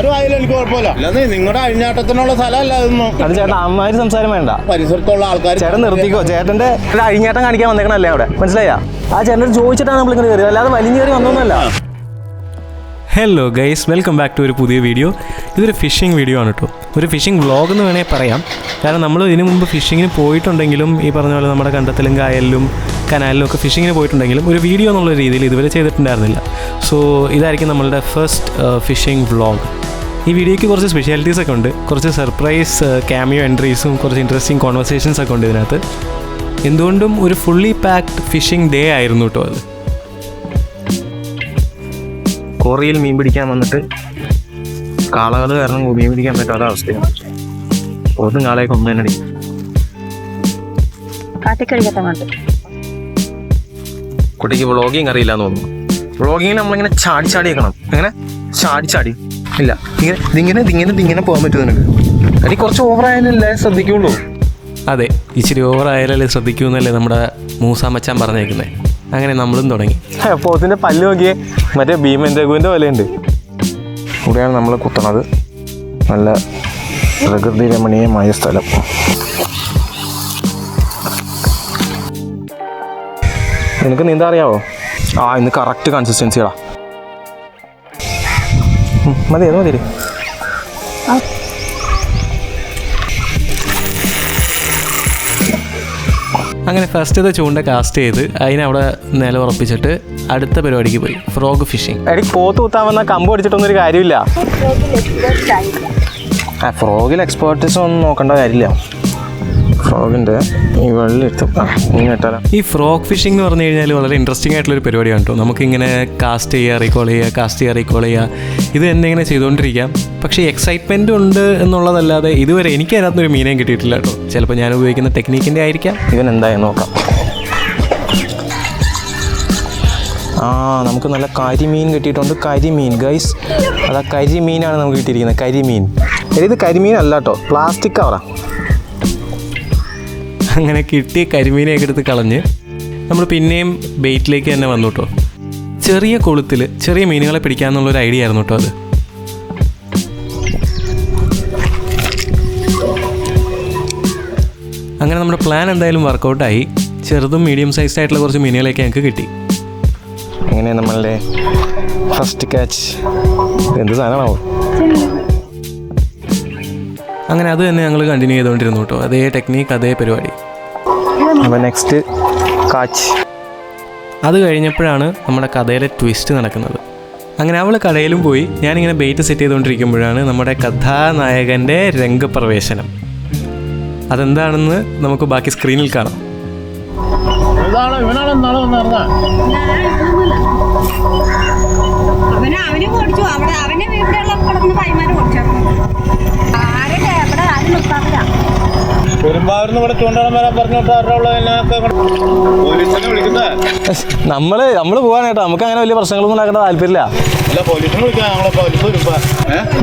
ആരും ആയാലും എനിക്ക് കുഴപ്പമില്ല. അല്ലാതെ നിങ്ങളുടെ അഴിഞ്ഞാട്ടത്തിനുള്ള സ്ഥലമല്ല അതൊന്നും. അത് ചേട്ടാ അമ്മാതിരി സംസാരം വേണ്ട. പരിസരത്തുള്ള ആൾക്കാർ ചേട്ടൻ നിർത്തിക്കോ. ചേട്ടന്റെ അഴിഞ്ഞാട്ടം കാണിക്കാൻ വന്നേക്കണല്ലേ അവിടെ, മനസ്സിലായാ? ആ ചേട്ടൻ ചോദിച്ചിട്ടാണ് നമ്മളിങ്ങനെ കയറിയത്, അല്ലാതെ വലിഞ്ഞു കയറി വന്നൊന്നുമല്ല. Hello guys, welcome back to ഒരു പുതിയ വീഡിയോ. ഇതൊരു ഫിഷിംഗ് വീഡിയോ ആണ് കേട്ടോ. ഒരു ഫിഷിംഗ് വ്ളോഗ് എന്ന് വേണേൽ പറയാം. കാരണം നമ്മൾ ഇതിനു മുമ്പ് ഫിഷിങ്ങിന് പോയിട്ടുണ്ടെങ്കിലും ഈ പറഞ്ഞ പോലെ നമ്മുടെ കണ്ടത്തിലും കായലിലും കനാലിലും ഒക്കെ ഫിഷിങ്ങിന് പോയിട്ടുണ്ടെങ്കിലും ഒരു വീഡിയോ എന്നുള്ള രീതിയിൽ ഇതുവരെ ചെയ്തിട്ടുണ്ടായിരുന്നില്ല. സോ ഇതായിരിക്കും നമ്മളുടെ ഫസ്റ്റ് ഫിഷിംഗ് വ്ളോഗ്. ഈ വീഡിയോയ്ക്ക് കുറച്ച് സ്പെഷ്യാലിറ്റീസ് ഒക്കെ ഉണ്ട്. കുറച്ച് സർപ്രൈസ് ക്യാമിയോ എൻട്രീസും കുറച്ച് ഇൻട്രസ്റ്റിംഗ് കോൺവെർസേഷൻസ് ഒക്കെ ഉണ്ട് ഇതിനകത്ത്. എന്തുകൊണ്ടും ഒരു ഫുള്ളി പാക്ഡ് ഫിഷിംഗ് ഡേ ആയിരുന്നു കേട്ടോ അത്. കോറിയിൽ മീൻ പിടിക്കാൻ വന്നിട്ട് കാളകൾ കാരണം മീൻ പിടിക്കാൻ പറ്റാത്ത അവസ്ഥയാണ്. ഒന്നും കാളയൊക്കെ ഒന്നും തന്നെ കുട്ടിക്ക് വ്ളോഗിങ് അറിയില്ല എന്ന് തോന്നുന്നു. വ്ളോഗിങ്ങിന് നമ്മളിങ്ങനെ ചാടി ചാടി വെക്കണം. എങ്ങനെ ചാടി ഇല്ല, ഇതിങ്ങനെ പോകാൻ പറ്റും നിനക്ക്. എനിക്ക് കുറച്ച് ഓവറായാലല്ലേ ശ്രദ്ധിക്കുള്ളൂ. അതെ, ഇച്ചിരി ഓവറായാലല്ലേ ശ്രദ്ധിക്കൂ എന്നല്ലേ നമ്മുടെ മൂസാ മച്ചാൻ പറഞ്ഞേക്കുന്നത്. അങ്ങനെ നമ്മളും തുടങ്ങി. പോത്തിന്റെ പല്ല് നോക്കിയേ, മറ്റേ ഭീമൻ രഘുവിൻ്റെ പോലെയുണ്ട്. ഇവിടെയാണ് നമ്മൾ കുത്തണത്. നല്ല പ്രകൃതി രമണീയമായ സ്ഥലം. നിനക്ക് നീന്താൻ അറിയാവോ? ഇന്ന് കറക്റ്റ് കൺസിസ്റ്റൻസിയാ. മതി മതി. അങ്ങനെ ഫസ്റ്റത്തെ ചൂണ്ട കാസ്റ്റ് ചെയ്ത് അതിനവിടെ നിലയുറപ്പിച്ചിട്ട് അടുത്ത പരിപാടിക്ക് പോയി, ഫ്രോഗ് ഫിഷിംഗ്. എടി പോത്ത് കുത്താൻ വന്നാൽ കമ്പ് പിടിച്ചിട്ടൊന്നും കാര്യമില്ല. ഫ്രോഗിൽ എക്സ്പേർട്ടീസ് ഒന്നും നോക്കേണ്ട കാര്യമില്ല. ഫ്രോഗിൻ്റെ ഈ വെള്ളം ഇട്ടാലോ. ഈ ഫ്രോഗ് ഫിഷിംഗ് എന്ന് പറഞ്ഞു കഴിഞ്ഞാൽ വളരെ ഇൻട്രസ്റ്റിംഗ് ആയിട്ടുള്ളൊരു പരിപാടിയാണ് കേട്ടോ. നമുക്കിങ്ങനെ കാസ്റ്റ് ചെയ്യുക, റീകോൾ ചെയ്യുക. ഇത് തന്നെ ഇങ്ങനെ ചെയ്തുകൊണ്ടിരിക്കാം. പക്ഷേ എക്സൈറ്റ്മെൻറ്റ് ഉണ്ട് എന്നുള്ളതല്ലാതെ ഇതുവരെ എനിക്ക് അതിനകത്തൊരു മീനേയും കിട്ടിയിട്ടില്ല കേട്ടോ. ചിലപ്പോൾ ഞാൻ ഉപയോഗിക്കുന്ന ടെക്നീക്കിൻ്റെ ആയിരിക്കാം. ഇവൻ എന്തായാലും നോക്കാം. നമുക്ക് നല്ല കരിമീൻ കിട്ടിയിട്ടുണ്ട്. കരിമീൻ ഗൈസ്, അതാ കരിമീനാണ് നമുക്ക് കിട്ടിയിരിക്കുന്നത്. കരിമീൻ. ഇത് കരിമീൻ അല്ല കേട്ടോ, പ്ലാസ്റ്റിക് കവറാ. അങ്ങനെ കിട്ടിയ കരിമീനെയൊക്കെ എടുത്ത് കളഞ്ഞ് നമ്മൾ പിന്നെയും ബെയ്റ്റിലേക്ക് തന്നെ വന്നു കേട്ടോ. ചെറിയ കൊളുത്തിൽ ചെറിയ മീനുകളെ പിടിക്കാമെന്നുള്ളൊരു ഐഡിയ ആയിരുന്നു കേട്ടോ അത്. അങ്ങനെ നമ്മുടെ പ്ലാൻ എന്തായാലും വർക്കൗട്ടായി. ചെറുതും മീഡിയം സൈസ്ഡ് ആയിട്ടുള്ള കുറച്ച് മീനുകളെയൊക്കെ ഞങ്ങൾക്ക് കിട്ടി. അങ്ങനെ നമ്മളുടെ ഫസ്റ്റ് ക്യാച്ച് എന്ത് സാധനമാണോ? അങ്ങനെ അത് തന്നെ ഞങ്ങൾ കണ്ടിന്യൂ ചെയ്തുകൊണ്ടിരുന്നു കേട്ടോ. അതേ ടെക്നീക്ക്, അതേ പരിപാടി. അപ്പോൾ നെക്സ്റ്റ് കാച്ച്. അത് കഴിഞ്ഞപ്പോഴാണ് നമ്മുടെ കഥയിലെ ട്വിസ്റ്റ് നടക്കുന്നത്. അങ്ങനെ അവൾ കടയിലും പോയി. ഞാനിങ്ങനെ ബെയ്റ്റ് സെറ്റ് ചെയ്തുകൊണ്ടിരിക്കുമ്പോഴാണ് നമ്മുടെ കഥാനായകൻ്റെ രംഗപ്രവേശനം. അതെന്താണെന്ന് നമുക്ക് ബാക്കി സ്ക്രീനിൽ കാണാം. പെരുമ്പാവൂരിന്ന് ഇവിടെ ചൂണ്ടണം വരാൻ പോലീസിനെ വിളിക്കുന്നത്. നമ്മള് പോകാൻ കേട്ടോ. നമുക്ക് അങ്ങനെ വലിയ പ്രശ്നങ്ങളൊന്നും ഉണ്ടാക്കേണ്ട താല്പര്യമില്ല. പോലീസിനെ വിളിക്കാം. പോലീസ് വരുമ്പോ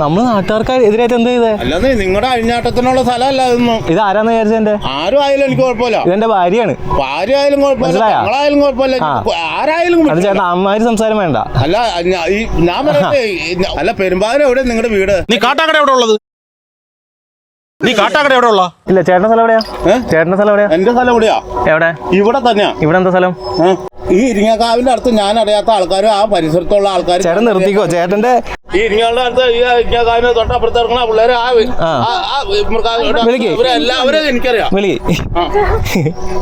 നമ്മള് നാട്ടുകാർക്ക് എതിരായിട്ട് എന്ത് ചെയ്തേ? അല്ലാതെ നിങ്ങളുടെ അഴിഞ്ഞാട്ടത്തിനുള്ള സ്ഥലമല്ല ഇതൊന്നും. ഇത് ആരാന്ന് വിചാരിച്ചെന്റെ? ആരും ആയാലും എനിക്ക് കുഴപ്പമില്ല. ഇതെന്റെ ഭാര്യയാണ്. ഭാര്യ ആയാലും കുഴപ്പമില്ല, ഞങ്ങളായാലും കുഴപ്പമില്ല, ആരായാലും. അത് ചേട്ടാ അമ്മാതിരി സംസാരം വേണ്ട. അല്ല ഞാൻ പറയട്ടെ, അല്ല പെരുമ്പാവൂർ എവിടെ നിങ്ങളുടെ വീട്? നീ കാട്ടാക്കട എവിടെ ഉള്ളത്? നീ കാട്ടാക്കട എവിടെ ഉള്ള? ഇല്ല, ചേട്ടന്റെ സ്ഥലം എവിടെയാ? ചേട്ടന്റെ സ്ഥലം എവിടെയാ? എന്റെ സ്ഥലം എവിടെയാ? എവിടെ? ഇവിടെ തന്നെയാ. ഇവിടെ എന്താ സ്ഥലം? ഈ ഇരിങ്ങക്കാവിന്റെ അടുത്ത് ഞാൻ അറിയാത്ത ആൾക്കാരും ആ പരിസരത്തുള്ള ആൾക്കാരും. ചേട്ടൻ നിർത്തിക്കോ. ചേട്ടന്റെ ഈ ഇരിങ്ങാളുടെ അടുത്ത് ഈ ഇരിങ്ങക്കാവിന് തൊട്ടപ്പുറത്ത് ഇറങ്ങണ പിള്ളേരെ എല്ലാവരും എനിക്കറിയാം.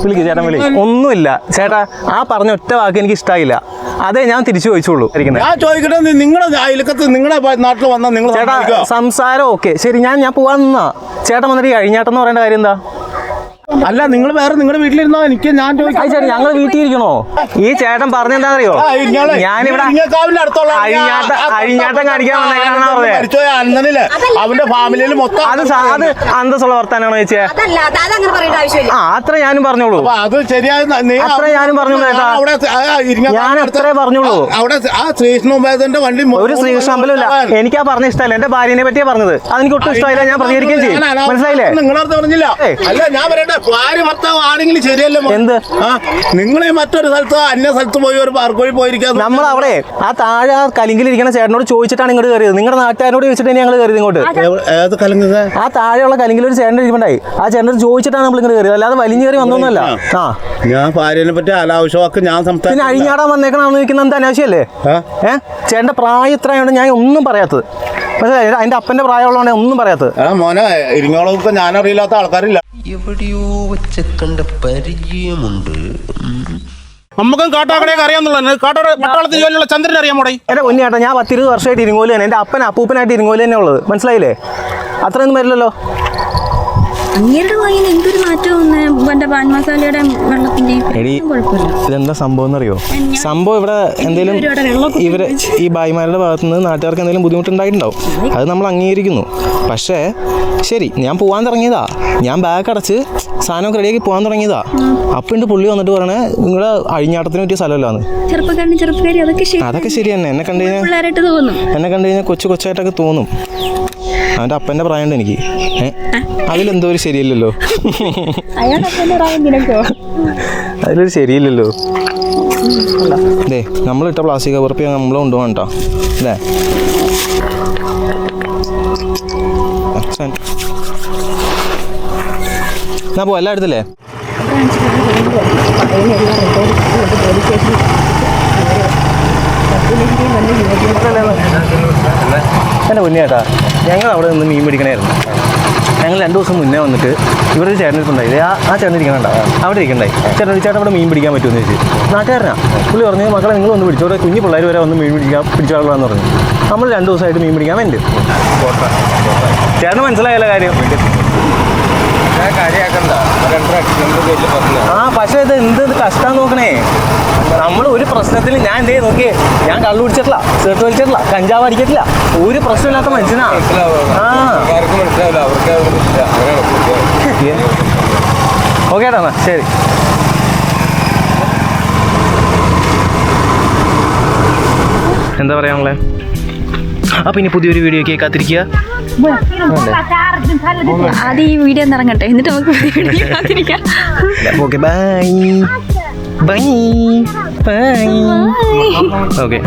വിളിക്ക് ചേട്ടൻ, വിളി. ഒന്നുമില്ല ചേട്ടാ, ആ പറഞ്ഞ ഒറ്റ വാക്ക് എനിക്ക് ഇഷ്ടമായില്ല. അതേ ഞാൻ തിരിച്ചു ചോദിച്ചോളൂ. ഞാൻ ചോദിക്കട്ടെ, നിങ്ങളുടെ അയൽക്കത്ത് നിങ്ങളുടെ നാട്ടിൽ വന്നാൽ നിങ്ങൾ ചേട്ടാ സംസാരം ഓക്കെ ശരി, ഞാൻ പോവാൻ നിന്നാ. ചേട്ടൻ വന്നിട്ട് കഴിഞ്ഞാട്ടെന്ന് പറയേണ്ട കാര്യം എന്താ? അല്ല, നിങ്ങൾ വേറെ നിങ്ങളുടെ വീട്ടിലിരുന്നോ? എനിക്ക് ഞാൻ ചോദിക്കാം. ഞങ്ങൾ വീട്ടിൽ ഇരിക്കണോ? ഈ ചേട്ടൻ പറഞ്ഞെന്താണെന്നറിയോ? ഞാനിവിടെ അഴിഞ്ഞാട്ടം കാണിക്കാൻ വന്നേക്കാണെന്നില്ലേ അവന്റെ ഫാമിലിയിൽ മൊത്തം. അത് അന്തസ്സുള്ള വർത്താനാണോ ചേച്ചിയെ? അത്ര ഞാനും പറഞ്ഞോളൂ. അത് ശരിയായ അത്ര ഞാനും പറഞ്ഞോളൂ ചേട്ടാ. ഞാൻ അത്രേ പറഞ്ഞോളൂ. അവിടെ ആ ശ്രീകൃഷ്ണന്റെ വണ്ടി ഒരു ശ്രീകൃഷ്ണ അമ്പലമില്ല. എനിക്ക് ആ പറഞ്ഞ ഇഷ്ടമല്ല. എന്റെ ഭാര്യനെ പറ്റിയാ പറഞ്ഞത്. അതെനിക്ക് ഒട്ടും ഇഷ്ടമായില്ല. ഞാൻ പ്രതികരിക്കുകയും ചെയ്യും. മനസ്സിലായില്ലേ? നിങ്ങളടുത്ത് പറഞ്ഞില്ല. അല്ല ഞാൻ പറയട്ടെ, ഭാര്യ ഭർത്താവ് ആണെങ്കിലും ശരിയല്ലേ മോനെ? എന്ത്? ആ നിങ്ങൾ മറ്റൊരു സ്ഥലത്ത് അന്യ സ്ഥലത്ത് പോയി ഒരു പാർക്ക് വഴി പോയിരിക്കാൻ നമ്മൾ അവിടെ ആ താഴെ ആ കലിങ്കിലിരിക്കുന്ന ചേട്ടനോട് ചോദിച്ചിട്ടാണ് ഇങ്ങോട്ട് കയറിയത്. നിങ്ങളുടെ നാട്ടുകാരോട് ചോദിച്ചിട്ട് ഞങ്ങൾ കയറിയത് ഇങ്ങോട്ട്. ഏത് കലങ്ങുക? ആ താഴെയുള്ള കലിങ്കിൽ ഒരു ചേട്ടൻ ഇരിപ്പുണ്ടായി. ആ ചേട്ടനോട് ചോദിച്ചിട്ടാണ് നമ്മൾ ഇങ്ങോട്ട് കയറിയത്, അല്ലാതെ വലിഞ്ഞേറി വന്നൊന്നുമല്ല. ആ ഞാൻ ഭാര്യനെ പറ്റി അനാവശ്യമാക്കി ഞാൻ പിന്നെ സംസാരിക്കും. അഴിഞ്ഞാടാൻ വന്നേക്കണമെന്ന് ചോദിക്കുന്നത് എന്താ അനാവശ്യമല്ലേ? ചേട്ടൻ്റെ പ്രായം ഇത്രയാണ് ഞാൻ ഒന്നും പറയാത്തത്. പക്ഷേ അതിൻ്റെ അപ്പൻ്റെ പ്രായമുള്ളതാണ് ഒന്നും പറയാത്തത്. മോനെ ഇരിങ്ങോളൊക്കെ ഞാൻ അറിയില്ലാത്ത ആൾക്കാരില്ല. എവിടെയോ വെച്ച കണ്ട പരിചയമുണ്ട്. നമുക്കും കാട്ടാക്കടയൊക്കെ അറിയാന്നുള്ളത്. കാട്ടാട് പട്ടാളത്തിൽ ജോലിയുള്ള ചന്ദ്രൻ അറിയാമോടെ? എൻ്റെ കുഞ്ഞേട്ടാ, ഞാൻ 10-20 വർഷമായിട്ട് ഇരിങ്ങോല് തന്നെ. എൻ്റെ അപ്പൻ അപ്പൂപ്പനായിട്ട് ഇരിങ്ങോല് തന്നെ ഉള്ളത്, മനസ്സിലായില്ലേ? അത്രയൊന്നും വരില്ലല്ലോ. അങ്ങേരുടെ വാങ്ങിന് എന്തൊരു മാറ്റവും എന്റെ പാൻ മസാലയുടെ വെള്ളത്തിന്റെയും കുഴപ്പമില്ല. ഇതെന്താ സംഭവം എന്നറിയോ? സംഭവം ഇവിടെ എന്തെങ്കിലും ഇവര് ഈ ഭായിമാരുടെ ഭാഗത്തു നിന്ന് നാട്ടുകാർക്ക് എന്തെങ്കിലും ബുദ്ധിമുട്ടുണ്ടായിട്ടുണ്ടാവും. അത് നമ്മൾ അംഗീകരിക്കുന്നു. പക്ഷേ ശരി, ഞാൻ പോകാൻ തുടങ്ങിയതാ. ഞാൻ ബാഗ് അടച്ച് സാധനമൊക്കെ റെഡിയാക്കി പോകാൻ തുടങ്ങിയതാ. അപ്പണ്ട് പുള്ളി വന്നിട്ട് പറയണേ നിങ്ങളുടെ അഴിഞ്ഞാട്ടത്തിന് പറ്റിയ സ്ഥലമല്ലാന്ന്. ചെറുപ്പക്കാരി അതൊക്കെ ശരി തന്നെ. എന്നെ കണ്ടു കഴിഞ്ഞാൽ കൊച്ചായിട്ടൊക്കെ തോന്നും. അവൻ്റെ അപ്പൻ്റെ പ്രായമുണ്ട് എനിക്ക്. അതിലെന്തോ ഒരു ശരിയല്ലല്ലോ. അതിലൊരു ശരിയില്ലല്ലോ. അതെ, നമ്മളിട്ട പ്ലാസ്റ്റിക് കവർ നമ്മൾ കൊണ്ടുപോകാൻ കേട്ടോ അല്ലേ? എന്നാ പോ, എല്ലാം എടുത്തില്ലേ? എൻ്റെ മുന്നേട്ടാ, ഞങ്ങൾ അവിടെ നിന്ന് മീൻ പിടിക്കണമായിരുന്നു. ഞങ്ങൾ 2 ദിവസം മുന്നേ വന്നിട്ട് ഇവിടെ ഒരു ചേട്ടനിട്ടുണ്ടായില്ലേ? ആ ചേട്ടൻ ഇരിക്കണുണ്ടോ? അവിടെ ഇരിക്കണ്ടായി. ചേട്ടൻ അവിടെ മീൻ പിടിക്കാൻ പറ്റുമെന്ന് ചോദിച്ചു. നാട്ടുകാരനാ. പുള്ളി പറഞ്ഞു മക്കളെ നിങ്ങൾ വന്ന് പിടിച്ചോ, കുഞ്ഞു പിള്ളേർ വരെ വന്ന് മീൻ പിടിച്ചോളാന്ന് പറഞ്ഞു. നമ്മൾ 2 ദിവസമായിട്ട് മീൻ പിടിക്കാൻ വേണ്ടി. ചേട്ടന് മനസ്സിലായല്ലോ കാര്യം. ആ പക്ഷേ ഇത് എന്ത് കഷ്ടം നോക്കണേ. നമ്മൾ ഒരു പ്രശ്നത്തിൽ ഞാൻ എന്തേ നോക്കിയേ, ഞാൻ കള്ളു പിടിച്ചിട്ടില്ല, സേർട്ട് വലിച്ചിട്ടില്ല, കഞ്ചാവ് അടിക്കത്തില്ല, ഒരു പ്രശ്നമില്ലാത്ത മനുഷ്യനാ. ഓക്കെ ഏട്ടാ, ശരി. എന്താ പറയാനുള്ളേ? അപ്പം ഇനി പുതിയൊരു വീഡിയോ ഒക്കെ കാത്തിരിക്കുക. ആദ്യം ഈ വീഡിയോ ഇറങ്ങട്ടെ, എന്നിട്ട് നമുക്ക് വീഡിയോ കാത്തിരിക്കാം. Okay, bye bye bye. Okay.